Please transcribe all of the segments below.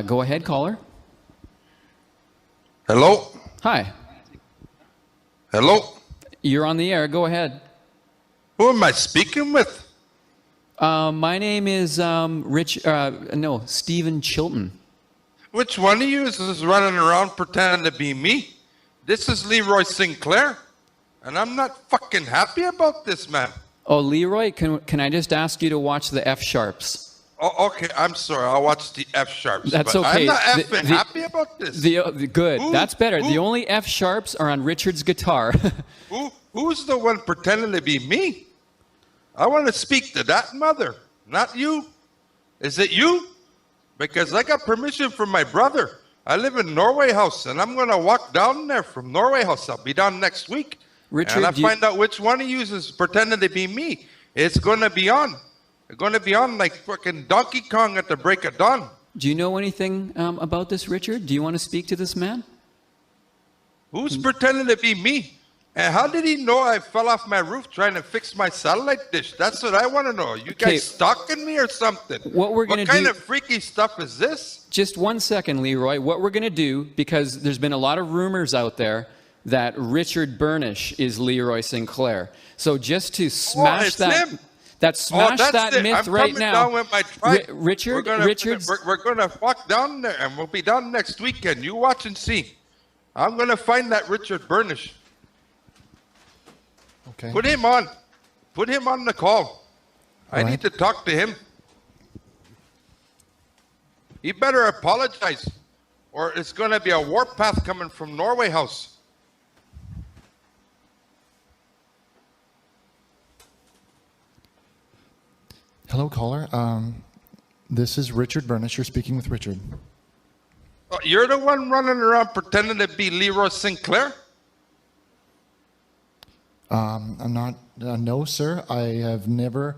Go ahead, caller. Hello? Hi. Hello? You're on the air. Go ahead. Who am I speaking with? My name is Steven Chilton. Which one of you is running around pretending to be me? This is Leeroy Sinclair, and I'm not fucking happy about this, man. Oh, Leroy, can I just ask you to watch the F sharps? Oh, okay, I'm sorry. I'll watch the F sharps. That's but okay. I'm not effing happy about this. Good. That's better. The only F sharps are on Richard's guitar. Who's the one pretending to be me? I want to speak to that mother, not you. Is it you? Because I got permission from my brother. I live in Norway House, and I'm going to walk down there from Norway House. I'll be down next week. Richard, and I find out which one of you is pretending to be me. It's going to be on. It's going to be on like fucking Donkey Kong at the break of dawn. Do you know anything about this, Richard? Do you want to speak to this man? Who's pretending to be me? And how did he know I fell off my roof trying to fix my satellite dish? That's what I want to know. You guys stalking me or something? What kind of freaky stuff is this? Just 1 second, Leroy. What we're going to do, because there's been a lot of rumors out there that Richard Burnish is Leroy Sinclair. So just to smash that myth right now, Richard, we're gonna walk down there, and we'll be down next weekend. You watch and see. I'm gonna find that Richard Burnish. Okay. Put him on the call. I need to talk to him. He better apologize, or it's gonna be a warpath coming from Norway House. Hello, caller. This is Richard Burnish. You're speaking with Richard. You're the one running around pretending to be Leroy Sinclair? I'm not. No, sir. I have never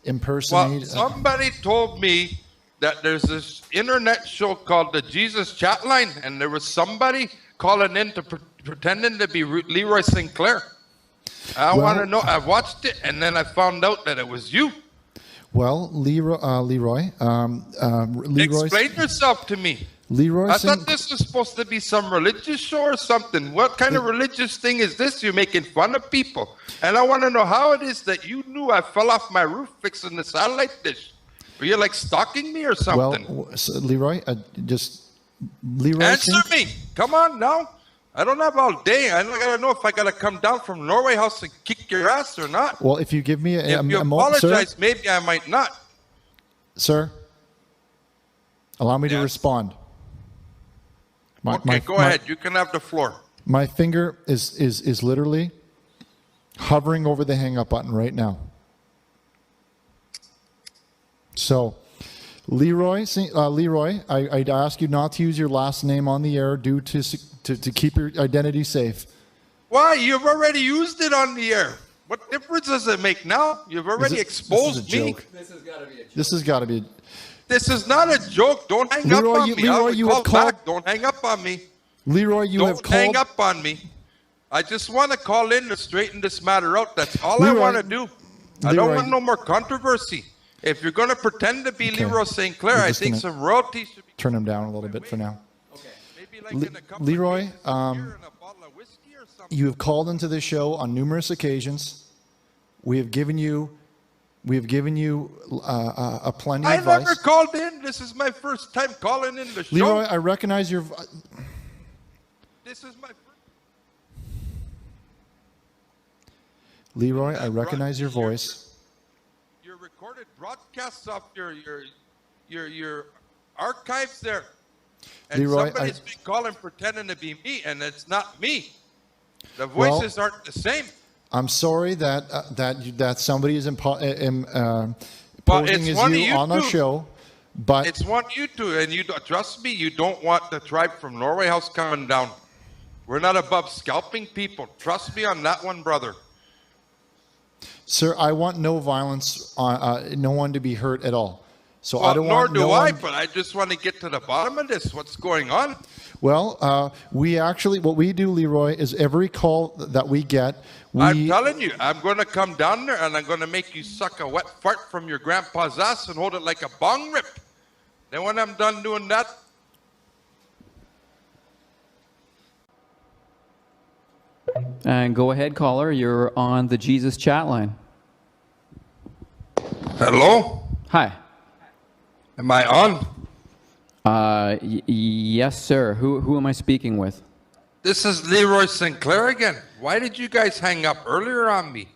impersonated. Well, somebody told me that there's this internet show called the Jesus Chatline, and there was somebody calling in to pretending to be Leroy Sinclair. I want to know. I watched it, and then I found out that it was you. Well, Leroy. Explain yourself to me. Leroy. I thought this was supposed to be some religious show or something. What kind of religious thing is this? You're making fun of people. And I want to know how it is that you knew I fell off my roof fixing the satellite dish. Were you like stalking me or something? Well, Leroy, Leroy. Answer me. Come on now. I don't have all day. I gotta know if I gotta come down from Norway House and kick your ass or not. Well, if you give me a moment, apologize, sir, maybe I might not. Sir, allow me to respond. Go ahead. You can have the floor. My finger is literally hovering over the hang up button right now. So, Leroy, I'd ask you not to use your last name on the air due to keep your identity safe. Why? You've already used it on the air. What difference does it make now? You've already exposed me. This has got to be a joke. This has got to be. This is not a joke. Don't hang up on me. Leroy, you have called. Don't hang up on me. Leroy, you have called. Don't hang up on me. I just want to call in to straighten this matter out. That's all I want to do. I don't want no more controversy. If you're going to pretend to be Leroy Sinclair, I think some royalties should be... Turn him down a little bit for now. Okay. Maybe like in a couple Leroy, of bottle of whiskey or something. You have called into this show on numerous occasions. We have given you a plenty of advice. I never called in. This is my first time calling in the show. Leroy, I recognize your... This is my first... Leroy, I recognize your voice. Your recorded broadcasts off your archives there. And Leroy, somebody's been calling pretending to be me, and it's not me. The voices aren't the same. I'm sorry that somebody is posing as you on our show, but it's one of you two, and you trust me. You don't want the tribe from Norway House coming down. We're not above scalping people. Trust me on that one, brother. Sir, I want no violence, no one to be hurt at all. So well, I don't want nor do I, but I just want to get to the bottom of this. What's going on? Well, what we do, Leroy, is every call that we get, I'm telling you, I'm going to come down there and I'm going to make you suck a wet fart from your grandpa's ass and hold it like a bong rip. Then when I'm done doing that, And go ahead, caller. You're on the Jesus Chatline. hello? Hi. Am I on? Yes, sir. Who am I speaking with? This is Leeroy Sinclair again. Why did you guys hang up earlier on me?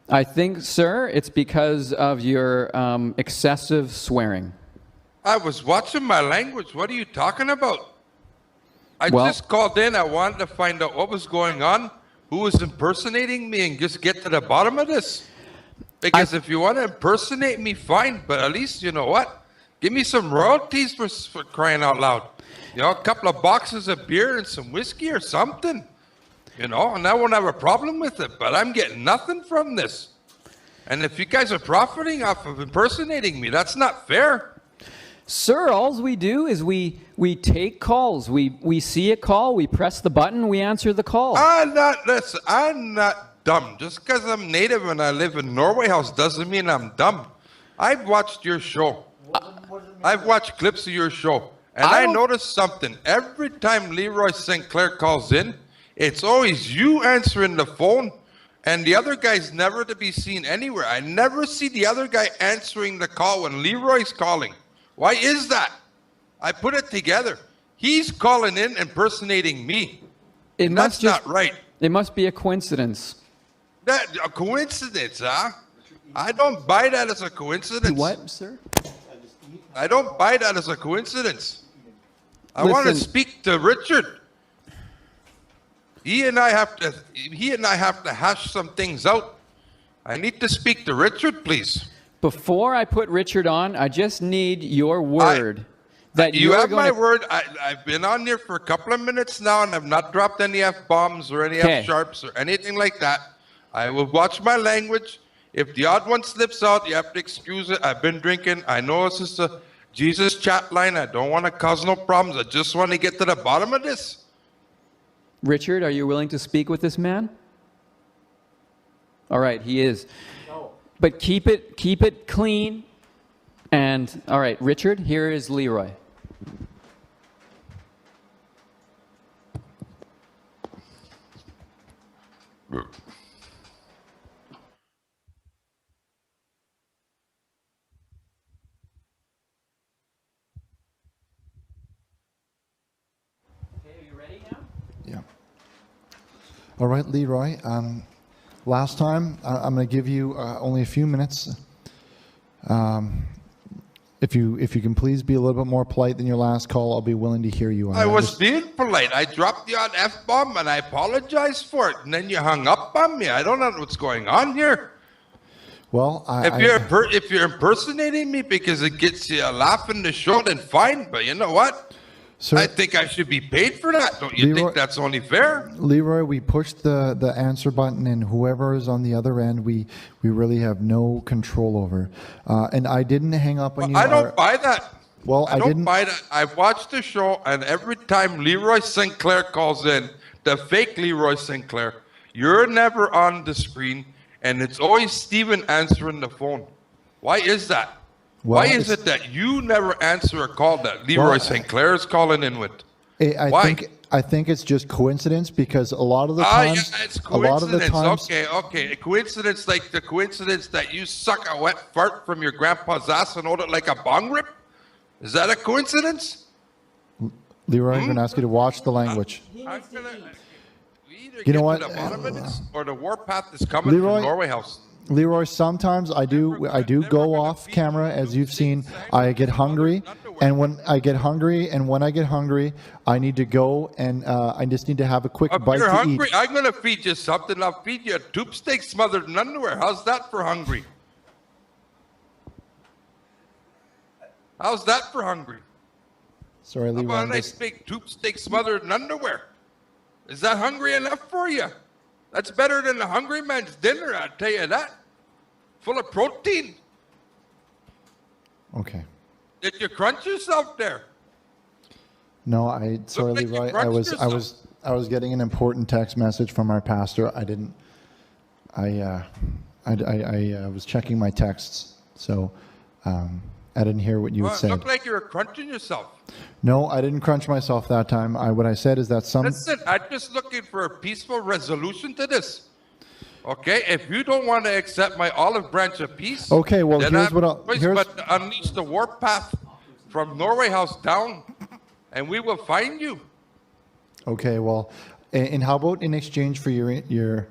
I think, sir, it's because of your excessive swearing. I was watching my language. What are you talking about? I Well- just called in. I wanted to find out what was going on, who was impersonating me, and just get to the bottom of this. Because if you want to impersonate me, fine. But at least, you know what? Give me some royalties for crying out loud. You know, a couple of boxes of beer and some whiskey or something. You know, and I won't have a problem with it. But I'm getting nothing from this. And if you guys are profiting off of impersonating me, that's not fair. Sir, all we do is we take calls. We see a call, we press the button, we answer the call. I'm not dumb. Just because I'm native and I live in Norway House doesn't mean I'm dumb. I've watched your show. I've watched clips of your show. And I noticed something. Every time Leroy Sinclair calls in, it's always you answering the phone, and the other guy's never to be seen anywhere. I never see the other guy answering the call when Leroy's calling. Why is that? I put it together. He's calling in impersonating me. That's not right. It must be a coincidence. That a coincidence, huh? I don't buy that as a coincidence. What, sir? I don't buy that as a coincidence. I want to speak to Richard. He and I have to hash some things out. I need to speak to Richard, please. Before I put Richard on, I just need your word that you have my word. I've been on there for a couple of minutes now, and I've not dropped any F-bombs or any F-sharps or anything like that. I will watch my language. If the odd one slips out, you have to excuse it. I've been drinking. I know this is a Jesus Chatline. I don't want to cause no problems. I just want to get to the bottom of this. Richard, are you willing to speak with this man? All right, he is. No. But keep it clean. And all right, Richard, here is Leroy. All right, Leroy. Last time, I'm going to give you only a few minutes. If you can please be a little bit more polite than your last call, I'll be willing to hear you. I was being polite. I dropped the odd F-bomb and I apologize for it. And then you hung up on me. I don't know what's going on here. Well, if you're impersonating me because it gets you a laugh in the show, then fine. But you know what? Sir, I think I should be paid for that. Don't you think that's only fair? Leroy, we pushed the answer button, and whoever is on the other end, we really have no control over. And I didn't hang up on you. I don't buy that. Well, I don't buy that. I've watched the show, and every time Leroy Sinclair calls in, the fake Leroy Sinclair, you're never on the screen, and it's always Steven answering the phone. Why is that? Well, why is it that you never answer a call that Leroy Sinclair is calling in with? I think it's just coincidence because a lot of the times, yeah, it's coincidence. Okay. A coincidence like the coincidence that you suck a wet fart from your grandpa's ass and hold it like a bong rip. Is that a coincidence? Leroy, I'm going to ask you to watch the language. You know what? The bottom of this, or the warpath is coming from Norway House. Leroy, sometimes I do go off camera, as you've seen. I get hungry, and when I get hungry, I need to go, and I just need to have a quick bite to hungry, eat. I'm going to feed you something. I'll feed you a tube steak smothered in underwear. How's that for hungry? How's that for hungry? Sorry, Leroy. How about a nice big tube steak smothered in underwear? Is that hungry enough for you? That's better than a hungry man's dinner, I'll tell you that. Full of protein. Okay. Did you crunch yourself there? No, sorry, Leroy. I was getting an important text message from our pastor. I was checking my texts. So I didn't hear what you had It said. looked like you were crunching yourself. No, I didn't crunch myself that time. What I said is that some... Listen, I'm just looking for a peaceful resolution to this. Okay, if you don't want to accept my olive branch of peace, okay, well, then here's what I'll... but unleash the warpath from Norway House down, and we will find you. Okay, well, and how about in exchange for your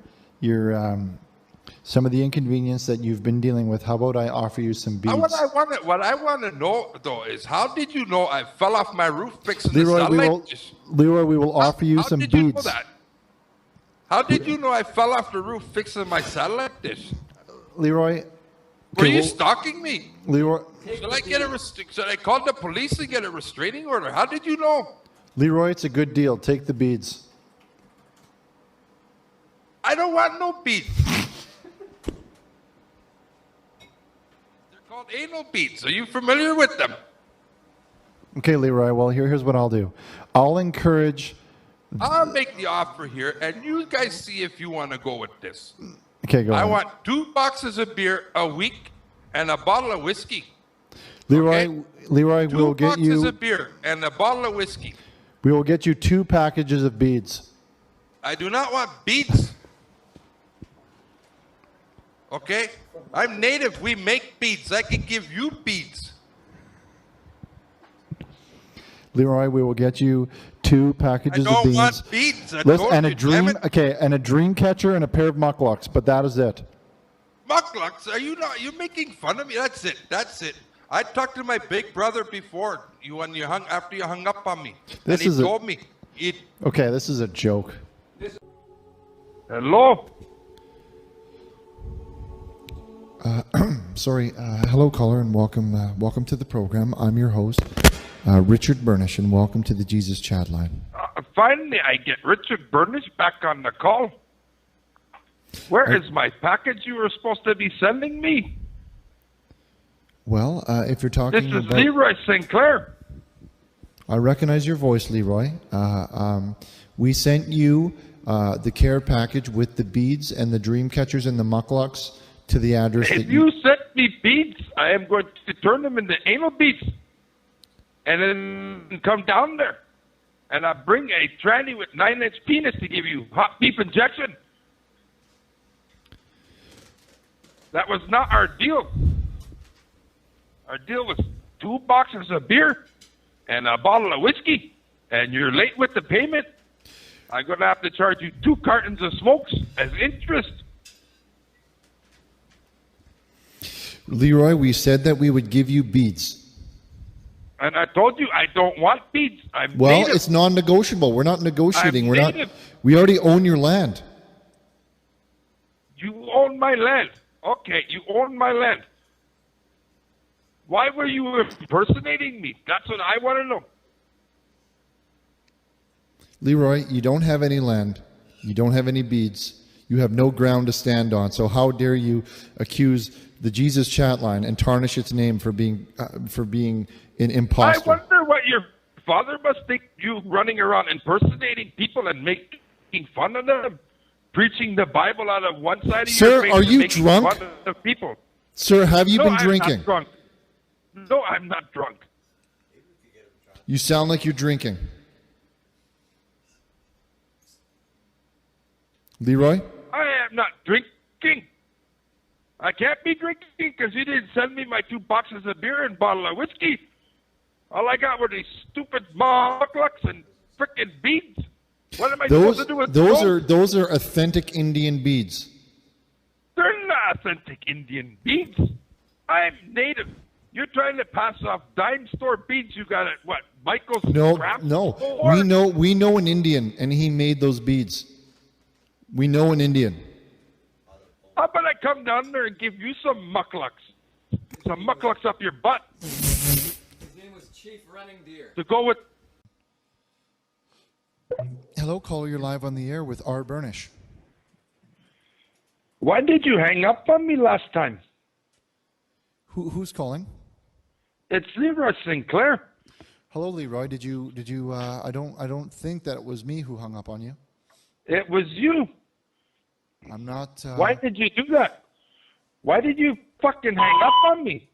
some of the inconvenience that you've been dealing with, how about I offer you some beads? What I want to know, though, is how did you know I fell off my roof fixing the Leroy, satellite dish? Leroy, we will offer you some beads. How did you know that? How did you know I fell off the roof fixing my satellite dish? Leroy, were you stalking me? Leroy, should I call the police and get a restraining order? How did you know? Leroy, it's a good deal. Take the beads. I don't want no beads. They're called anal beads. Are you familiar with them? Okay, Leroy, well, here's what I'll do. I'll encourage... I'll make the offer here, and you guys see if you want to go with this. Okay, go ahead. I want 2 boxes of beer a week and a bottle of whiskey. Leroy, okay? Leroy, we'll get you... 2 boxes of beer and a bottle of whiskey. We will get you 2 packages of beads. I do not want beads. Okay? I'm native. We make beads. I can give you beads. Leroy, we will get you 2 packages of beads. I don't want beads. And a dream, okay, and a dream catcher and a pair of mucklucks, but that is it. Mucklucks? Are you not? You're making fun of me. That's it. That's it. I talked to my big brother before after you hung up on me. This and is he told me. Okay, this is a joke. Hello. Sorry. Hello, caller, and welcome to the program. I'm your host, Richard Burnish, and welcome to the Jesus Chatline. Finally, I get Richard Burnish back on the call. Where is my package you were supposed to be sending me? Well, if you're talking This is Leeroy Sinclair. I recognize your voice, Leroy. We sent you the care package with the beads and the dream catchers and the mucklucks to the address. If you sent me beads, I am going to turn them into anal beads and then come down there. And I bring a tranny with 9-inch penis to give you hot beef injection. That was not our deal. Our deal was 2 boxes of beer and a bottle of whiskey. And you're late with the payment. I'm going to have to charge you 2 cartons of smokes as interest. Leroy, we said that we would give you beads. And I told you I don't want beads. Well, native. it's non-negotiable. We're not negotiating. I'm native. We already own your land. You own my land. Okay, you own my land. Why were you impersonating me? That's what I want to know. Leroy, you don't have any land. You don't have any beads. You have no ground to stand on. So how dare you accuse the Jesus Chatline and tarnish its name for being an imposter? I wonder what your father must think you running around impersonating people and making fun of them, preaching the Bible out of one side of your face. Sir, are you making drunk? Fun of people. Sir, have you been I'm drinking? Not drunk. No, I'm not drunk. You sound like you're drinking. Leroy? I am not drinking. I can't be drinking because you didn't send me my 2 boxes of beer and bottle of whiskey. All I got were these stupid mucklucks and frickin' beads. What am I supposed to do with those are authentic Indian beads. They're not authentic Indian beads. I'm native. You're trying to pass off dime store beads you got at what? Michael's craft store? We know an Indian, and he made those beads. We know an Indian. How about I come down there and give you some mucklucks? Some mucklucks up your butt. His name was Chief Running Deer. To go with... Hello, caller. You're live on the air with R. Burnish. Why did you hang up on me last time? Who's calling? It's Leroy Sinclair. Hello, Leroy. Did you? I don't think that it was me who hung up on you. It was you. I'm not. Why did you do that? Why did you fucking hang up on me?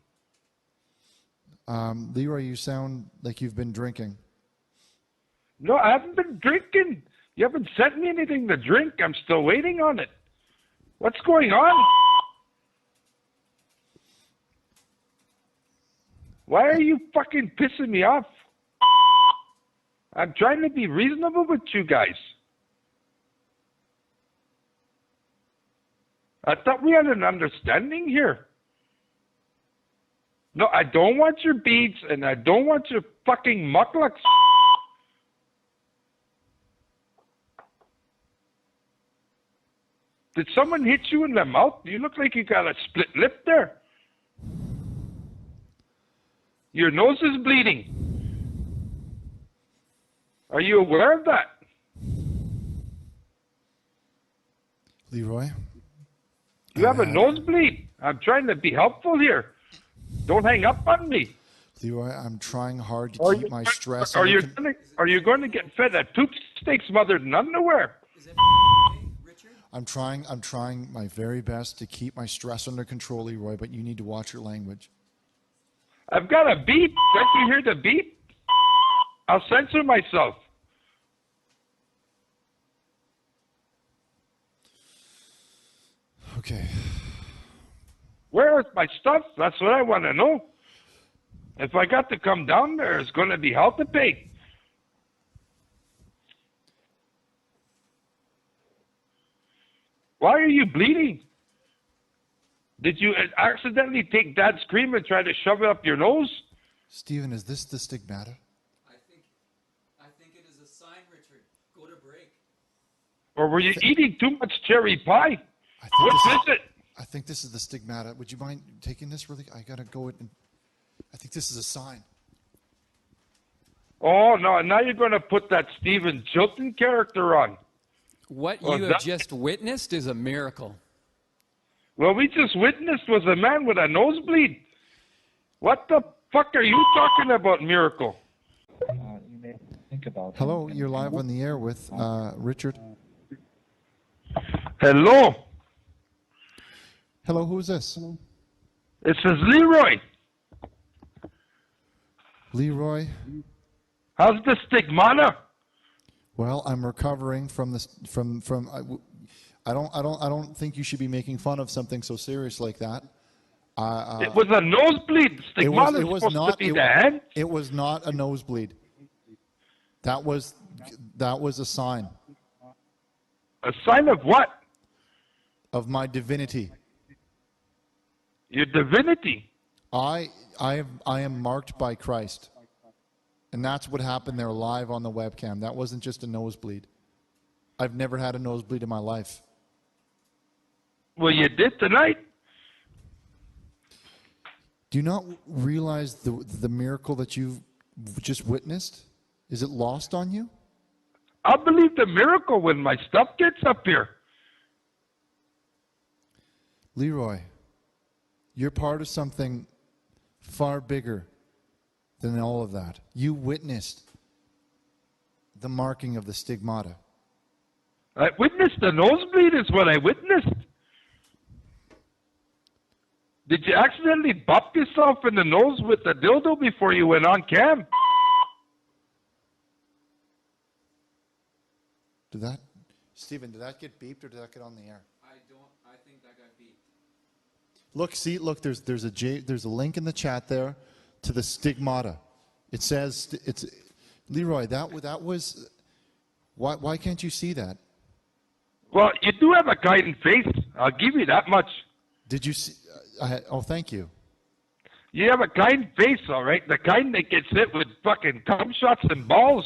Leroy, you sound like you've been drinking. No, I haven't been drinking. You haven't sent me anything to drink. I'm still waiting on it. What's going on? Why are you fucking pissing me off? I'm trying to be reasonable with you guys. I thought we had an understanding here. No, I don't want your beads, and I don't want your fucking mucklucks. Did someone hit you in the mouth? You look like you got a split lip there. Your nose is bleeding. Are you aware of that? Leroy? You have a nosebleed. I'm trying to be helpful here. Don't hang up on me. Leroy, I'm trying hard to keep my stress. Are you going to get fed at poop steaks smothered in underwear? I'm trying my very best to keep my stress under control, Leroy, but you need to watch your language. I've got a beep. Don't you hear the beep? I'll censor myself. Okay. Where is my stuff? That's what I want to know. If I got to come down there, it's going to be hell to pay. Why are you bleeding? Did you accidentally take Dad's cream and try to shove it up your nose? Steven, is this the stigmata? I think it is a sign, Richard. Go to break. Or were you eating too much cherry pie? What is it? I think this is the stigmata. Would you mind taking this really? I gotta go and I think this is a sign. Oh no! Now you're going to put that Steven Chilton character on. What you have just witnessed is a miracle. Well, we just witnessed was a man with a nosebleed. What the fuck are you talking about, miracle? You may think about. Hello, you're live on the air with Richard. Hello. Hello, who's this? This is Leroy. Leroy. How's the stigmata? Well, I'm recovering from this. I don't think you should be making fun of something so serious like that. It was a nosebleed. Stigmata is supposed to be the head. It was not a nosebleed. That was a sign. A sign of what? Of my divinity. Your divinity. I am marked by Christ. And that's what happened there live on the webcam. That wasn't just a nosebleed. I've never had a nosebleed in my life. Well, you did tonight. Do you not realize the miracle that you've just witnessed? Is it lost on you? I'll believe the miracle when my stuff gets up here. Leroy, you're part of something far bigger than all of that. You witnessed the marking of the stigmata. I witnessed the nosebleed is what I witnessed. Did you accidentally bop yourself in the nose with the dildo before you went on cam? Steven, did that get beeped or did that get on the air? I think that got beeped. Look, there's a link in the chat there to the stigmata. It says it's Leroy. That was why can't you see that? Well, you do have a kind face. I'll give you that much. Did you see? Thank you. You have a kind face, all right. The kind that gets hit with fucking cum shots and balls.